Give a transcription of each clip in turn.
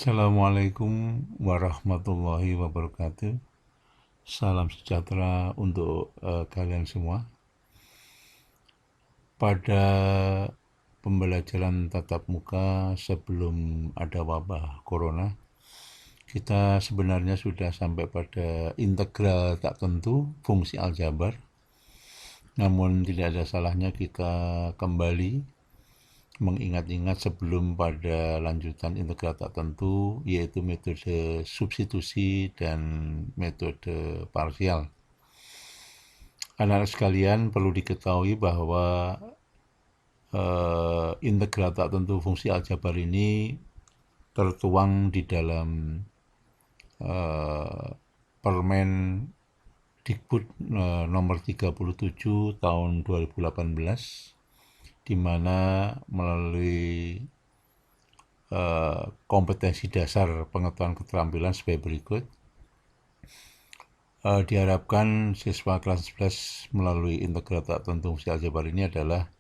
Assalamualaikum warahmatullahi wabarakatuh. Salam sejahtera untuk kalian semua. Pada pembelajaran tatap muka sebelum ada wabah corona, kita sebenarnya sudah sampai pada integral tak tentu fungsi aljabar. Namun tidak ada salahnya kita kembali mengingat-ingat sebelum pada lanjutan integral tak tentu, yaitu metode substitusi dan metode parsial. Anak-anak sekalian, perlu diketahui bahwa integral tak tentu fungsi aljabar ini tertuang di dalam Permen Dikbud nomor 37 tahun 2018, di mana melalui kompetensi dasar pengetahuan keterampilan sebagai berikut. Diharapkan siswa kelas 11 melalui integral tak tentu fungsi aljabar ini adalah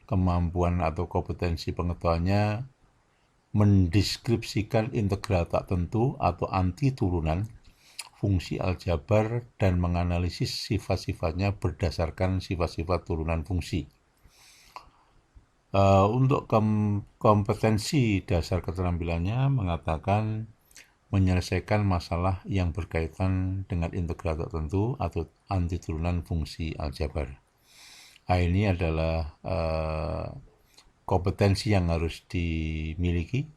kemampuan atau kompetensi pengetahuannya mendeskripsikan integral tak tentu atau anti turunan fungsi aljabar dan menganalisis sifat-sifatnya berdasarkan sifat-sifat turunan fungsi. Untuk kompetensi dasar keterampilannya mengatakan menyelesaikan masalah yang berkaitan dengan integral tertentu atau anti turunan fungsi aljabar. Ini adalah kompetensi yang harus dimiliki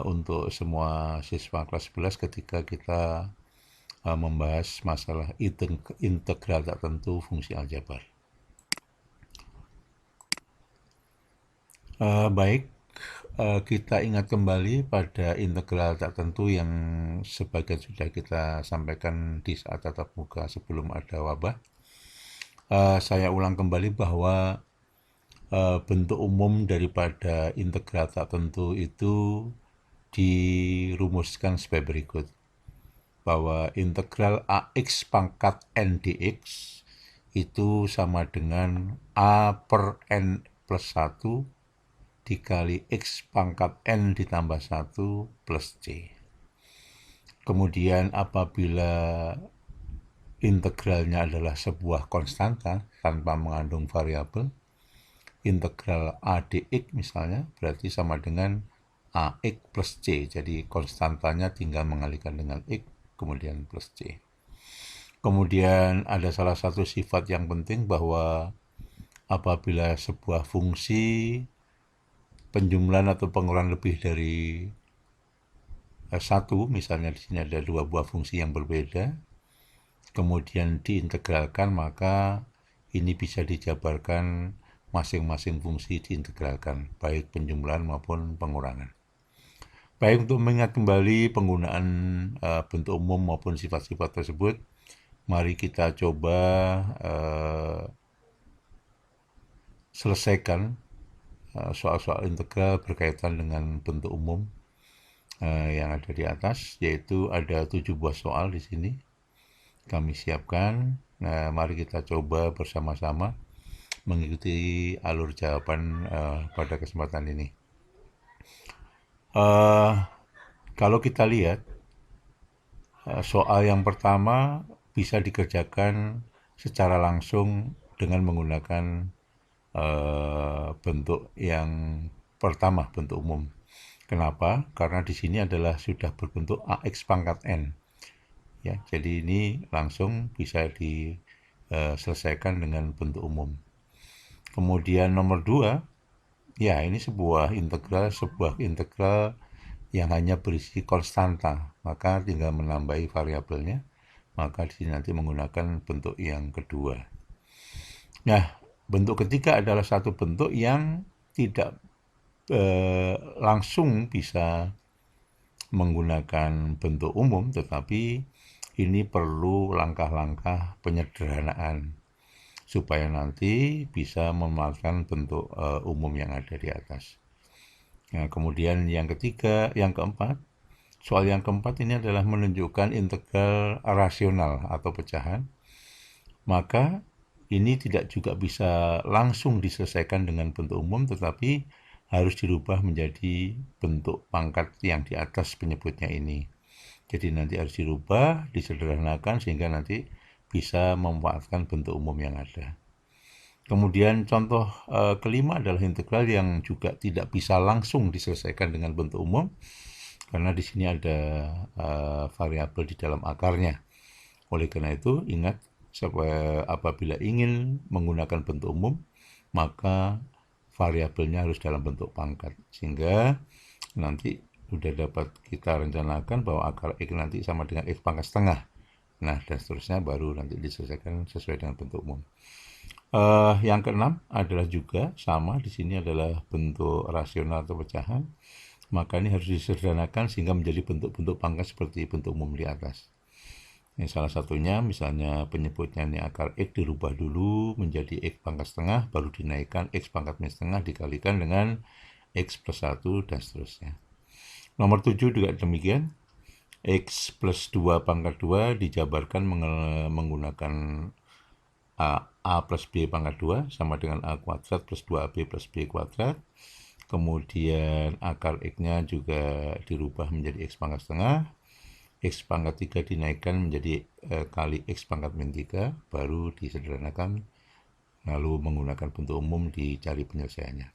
untuk semua siswa kelas 11 ketika kita membahas masalah integral tertentu fungsi aljabar. Baik, kita ingat kembali pada integral tak tentu yang sebagian sudah kita sampaikan di saat tatap muka sebelum ada wabah. Saya ulang kembali bahwa bentuk umum daripada integral tak tentu itu dirumuskan sebagai berikut, bahwa integral AX pangkat N dx itu sama dengan A per N plus 1 dikali X pangkat N ditambah 1 plus C. Kemudian apabila integralnya adalah sebuah konstanta tanpa mengandung variabel, integral A dx misalnya berarti sama dengan AX plus C. Jadi konstantanya tinggal mengalihkan dengan X kemudian plus C. Kemudian ada salah satu sifat yang penting bahwa apabila sebuah fungsi penjumlahan atau pengurangan lebih dari 1, misalnya di sini ada 2 buah fungsi yang berbeda, kemudian diintegralkan, maka ini bisa dijabarkan masing-masing fungsi diintegralkan, baik penjumlahan maupun pengurangan. Baik, untuk mengingat kembali penggunaan bentuk umum maupun sifat-sifat tersebut, mari kita coba selesaikan soal-soal integral berkaitan dengan bentuk umum yang ada di atas, yaitu ada 7 buah soal di sini kami siapkan. Mari kita coba bersama-sama mengikuti alur jawaban pada kesempatan ini. Kalau kita lihat soal yang pertama bisa dikerjakan secara langsung dengan menggunakan bentuk yang pertama, bentuk umum. Kenapa? Karena di sini adalah sudah berbentuk AX pangkat N. Ya, jadi ini langsung bisa diselesaikan dengan bentuk umum. Kemudian nomor 2, ya ini sebuah integral yang hanya berisi konstanta, maka tinggal menambahi variabelnya, maka di sini nanti menggunakan bentuk yang kedua. Nah, bentuk ketiga adalah satu bentuk yang tidak langsung bisa menggunakan bentuk umum, tetapi ini perlu langkah-langkah penyederhanaan supaya nanti bisa memanfaatkan bentuk umum yang ada di atas. Nah, kemudian yang keempat, soal yang keempat ini adalah menunjukkan integral rasional atau pecahan. Maka ini tidak juga bisa langsung diselesaikan dengan bentuk umum, tetapi harus dirubah menjadi bentuk pangkat yang di atas penyebutnya ini. Jadi nanti harus dirubah, disederhanakan sehingga nanti bisa memanfaatkan bentuk umum yang ada. Kemudian contoh kelima adalah integral yang juga tidak bisa langsung diselesaikan dengan bentuk umum karena di sini ada variabel di dalam akarnya. Oleh karena itu, ingat apabila ingin menggunakan bentuk umum, maka variabelnya harus dalam bentuk pangkat. Sehingga nanti sudah dapat kita rencanakan bahwa akar X nanti sama dengan X pangkat setengah. Nah, dan seterusnya baru nanti diselesaikan sesuai dengan bentuk umum. Yang keenam adalah juga sama, di sini adalah bentuk rasional atau pecahan. Maka ini harus disederhanakan sehingga menjadi bentuk-bentuk pangkat seperti bentuk umum di atas. Ini salah satunya, misalnya penyebutnya ini akar X dirubah dulu menjadi X pangkat setengah, baru dinaikkan X pangkat min setengah dikalikan dengan X plus 1 dan seterusnya. Nomor 7 juga demikian. X plus 2 pangkat 2 dijabarkan menggunakan A plus B pangkat 2 sama dengan A kuadrat plus 2AB plus B kuadrat. Kemudian akar X-nya juga dirubah menjadi X pangkat setengah. X pangkat 3 dinaikkan menjadi kali X pangkat min 3, baru disederhanakan, lalu menggunakan bentuk umum dicari penyelesaiannya.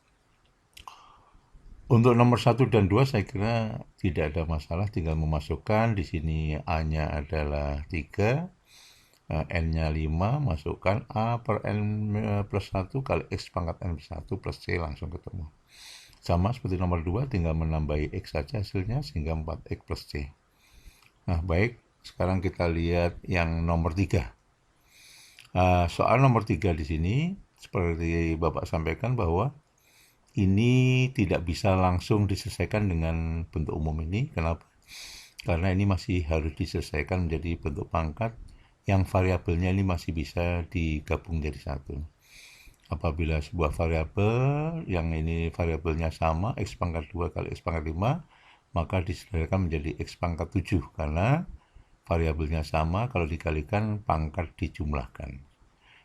Untuk nomor 1 dan 2 saya kira tidak ada masalah, tinggal memasukkan. Di sini A-nya adalah 3, N-nya 5, masukkan A per N plus 1 kali X pangkat N plus 1 plus C, langsung ketemu. Sama seperti nomor 2, tinggal menambahi X saja hasilnya, sehingga 4X plus C. Nah, baik, sekarang kita lihat yang nomor 3. Soal nomor 3 di sini, seperti Bapak sampaikan bahwa ini tidak bisa langsung diselesaikan dengan bentuk umum ini. Kenapa? Karena ini masih harus diselesaikan menjadi bentuk pangkat yang variabelnya ini masih bisa digabung jadi satu. Apabila sebuah variabel yang ini variabelnya sama, X pangkat 2 kali X pangkat 5, maka disederhanakan menjadi X pangkat 7 karena variabelnya sama, kalau dikalikan pangkat dijumlahkan.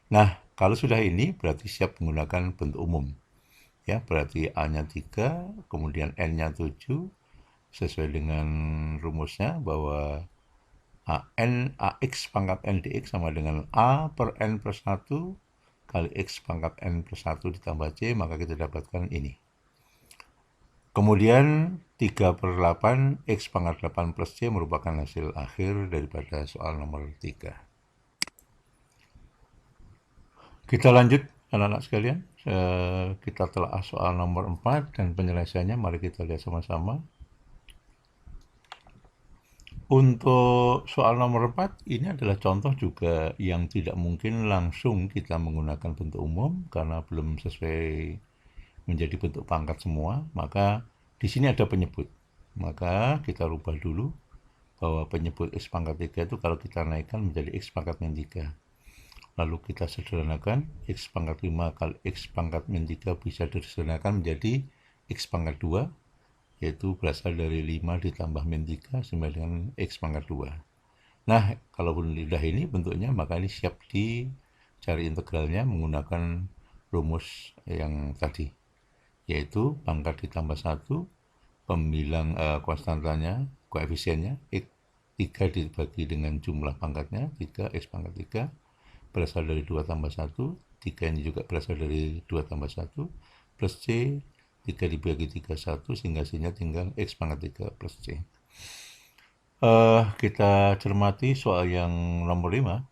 Nah, kalau sudah ini berarti siap menggunakan bentuk umum. Ya, berarti A-nya 3, kemudian N-nya 7, sesuai dengan rumusnya bahwa AX pangkat N dx sama dengan A per N plus 1 kali X pangkat N plus 1 ditambah C, maka kita dapatkan ini. Kemudian 3/8 X pangkat 8 plus C merupakan hasil akhir daripada soal nomor 3. Kita lanjut anak-anak sekalian. Kita telah soal nomor 4 dan penyelesaiannya mari kita lihat sama-sama. Untuk soal nomor 4, ini adalah contoh juga yang tidak mungkin langsung kita menggunakan bentuk umum karena belum sesuai menjadi bentuk pangkat semua, maka di sini ada penyebut. Maka kita rubah dulu bahwa penyebut X pangkat 3 itu kalau kita naikkan menjadi X pangkat min 3. Lalu kita sederhanakan, X pangkat 5 kali X pangkat min 3 bisa disederhanakan menjadi X pangkat 2, yaitu berasal dari 5 ditambah min 3 sama dengan X pangkat 2. Nah, kalau sudah ini bentuknya, maka ini siap dicari integralnya menggunakan rumus yang tadi, yaitu pangkat ditambah 1, pembilang konstantanya, koefisiennya, X 3 dibagi dengan jumlah pangkatnya, 3, X pangkat 3, berasal dari 2 tambah 1, 3 ini juga berasal dari 2 tambah 1, plus C, 3 dibagi 3, 1, sehingga hasilnya tinggal X pangkat 3 plus C. Kita cermati soal yang nomor 5,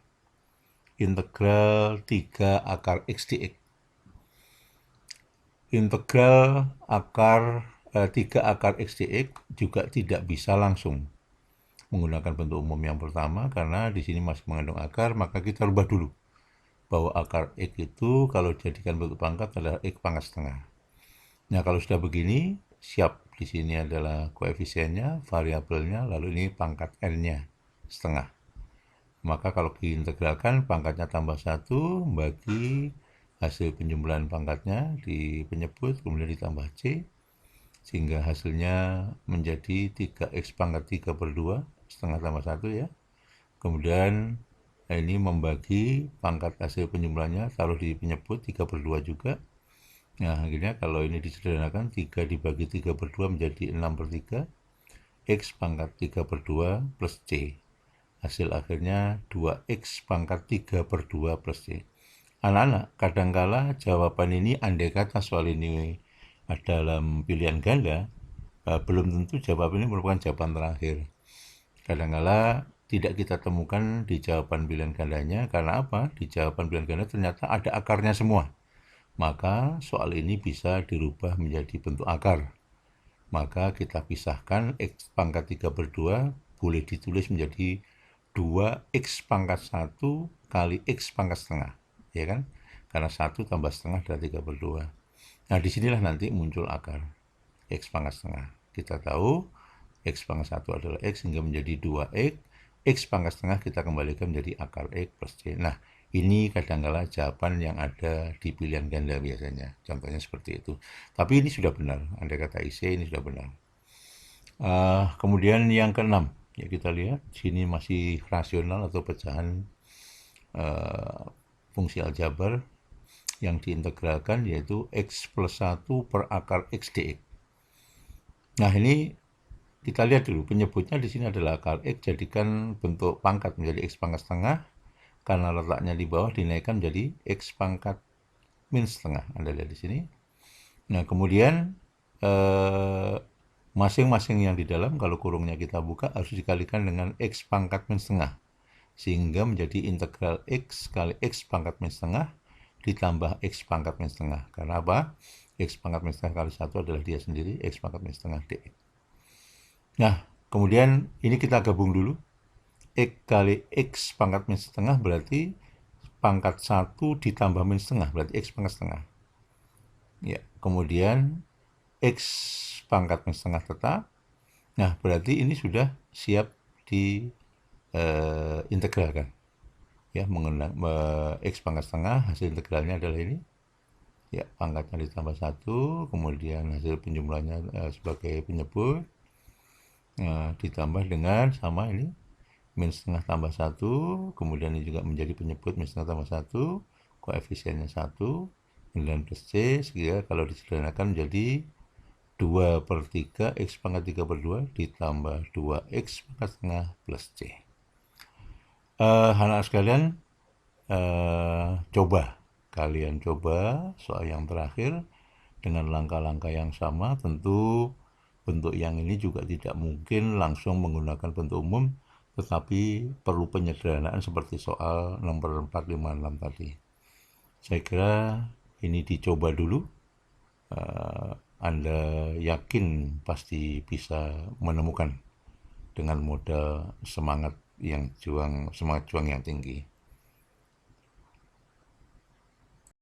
integral 3 akar X dx. Integral 3 akar X dx juga tidak bisa langsung menggunakan bentuk umum yang pertama karena di sini masih mengandung akar, maka kita rubah dulu bahwa akar X itu kalau dijadikan bentuk pangkat adalah X pangkat setengah. Nah, kalau sudah begini, siap. Di sini adalah koefisiennya, variabelnya, lalu ini pangkat N-nya setengah. Maka kalau diintegralkan, pangkatnya tambah 1 bagi hasil penjumlahan pangkatnya di penyebut, kemudian ditambah C, sehingga hasilnya menjadi 3X pangkat 3 per 2, setengah tambah 1 ya. Kemudian ini membagi pangkat hasil penjumlahannya, taruh di penyebut 3 per 2 juga, Nah, akhirnya kalau ini disederhanakan, 3 dibagi 3/2 menjadi 6/3, X pangkat 3/2 plus C. Hasil akhirnya 2X pangkat 3/2 plus C. Anak-anak, kadangkala jawaban ini, andai kata soal ini dalam pilihan ganda, belum tentu jawaban ini merupakan jawaban terakhir. Kadangkala tidak kita temukan di jawaban pilihan gandanya, karena apa? Di jawaban pilihan ganda ternyata ada akarnya semua. Maka soal ini bisa dirubah menjadi bentuk akar. Maka kita pisahkan X pangkat 3/2 boleh ditulis menjadi 2X pangkat 1 kali X pangkat setengah. Ya kan? Karena 1 tambah setengah adalah 3/2. Nah, disinilah nanti muncul akar X pangkat setengah. Kita tahu X pangkat 1 adalah X sehingga menjadi 2X. X pangkat setengah kita kembalikan menjadi akar X plus C. Nah, ini kadangkala jawaban yang ada di pilihan ganda biasanya. Contohnya seperti itu. Tapi ini sudah benar. Andai kata IC ini sudah benar. Kemudian yang keenam, ya kita lihat sini masih rasional atau pecahan fungsi aljabar yang diintegralkan, yaitu X plus 1 per akar X dx. Nah, ini kita lihat dulu, penyebutnya di sini adalah akar X, jadikan bentuk pangkat menjadi X pangkat setengah, karena letaknya di bawah dinaikkan menjadi X pangkat min setengah. Anda lihat di sini. Nah, kemudian masing-masing yang di dalam, kalau kurungnya kita buka, harus dikalikan dengan X pangkat min setengah, sehingga menjadi integral X kali X pangkat min setengah ditambah X pangkat min setengah. Karena apa? X pangkat min setengah kali 1 adalah dia sendiri, X pangkat min setengah dx. Nah, kemudian ini kita gabung dulu. X kali X pangkat min setengah berarti pangkat 1 ditambah min setengah, berarti X pangkat setengah. Ya, kemudian X pangkat min setengah tetap. Nah, berarti ini sudah siap diintegralkan. Ya, mengenai X pangkat setengah, hasil integralnya adalah ini. Ya, pangkatnya ditambah 1, kemudian hasil penjumlahannya sebagai penyebut, ditambah dengan sama ini, min setengah tambah 1, kemudian ini juga menjadi penyebut min setengah tambah 1, koefisiennya 1, 9 plus C, sehingga kalau disederhanakan menjadi 2/3 X pangkat 3/2 ditambah 2X pangkat setengah plus C. Anak sekalian, kalian coba soal yang terakhir dengan langkah-langkah yang sama. Tentu bentuk yang ini juga tidak mungkin langsung menggunakan bentuk umum, tetapi perlu penyederhanaan seperti soal nomor 456 tadi. Saya kira ini dicoba dulu. Anda yakin pasti bisa menemukan dengan modal semangat juang yang tinggi.